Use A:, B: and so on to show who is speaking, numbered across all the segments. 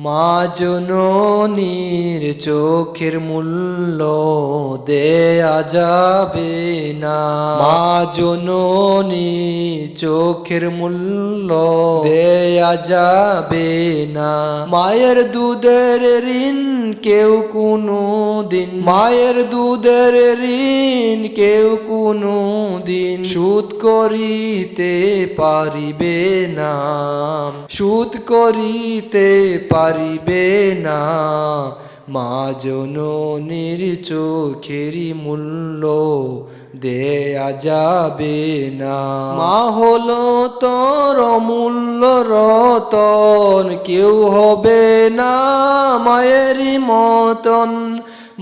A: মা জননীর চোখের মূল্য দেয়া যাবে না। মা জননীর চোখের মূল্য দেয়া যাবে না। মায়ের দুধের ঋণ কেউ কোনো দিন, মায়ের দুধের ঋণ কেউ কোনো দিন শোধ করিতে পারিবে না, শোধ করিতে পারিবে না। মা জননীর চোখের মূল্য দেয়া যাবে না। মা হলো তোর অমূল্য রতন, কেউ হবে না মায়েরই মতন।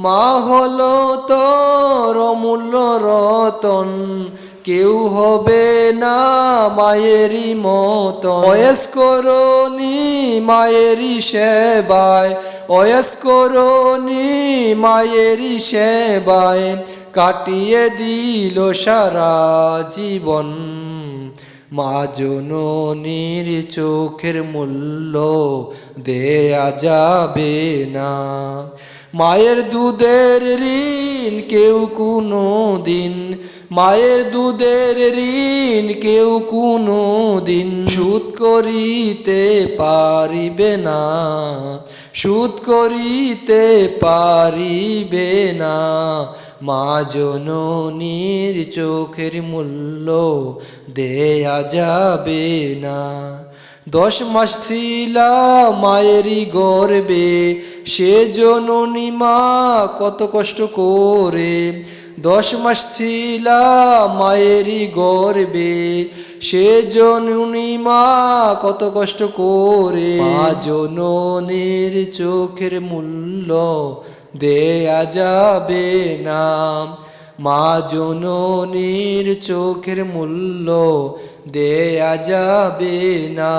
A: মা হলো তোর অমূল্য রতন, কেউ হবে না মায়েরই মতন। বয়স্ক রনি মায়েরই সেবায়, বয়স্ক রনি মায়েরই সেবায় কাটিয়ে দিল সারা জীবন। মা জননীর চোখের মূল্য দেয়া যাবে না। মায়ের দুধের ঋণ কেউ কোনো দিন, মায়ের দুধের ঋণ কেউ কোনো দিন শোধ করিতে পারিবে না, শোধ করিতে পারিবে না। মা জননীর চোখের মূল্য দেয়া যাবে না। 10 মাস ছিলাম মায়েরই গর্ভে, সে জননী মা কত কষ্ট করে। 10 মাস ছিলাম মায়েরই গর্ভে, সে জননী মা কত কষ্ট করে। মা জননীর চোখের মূল্য দেয়া যাবে না। মা জননীর চোখের মূল্য দেয়া যাবে না।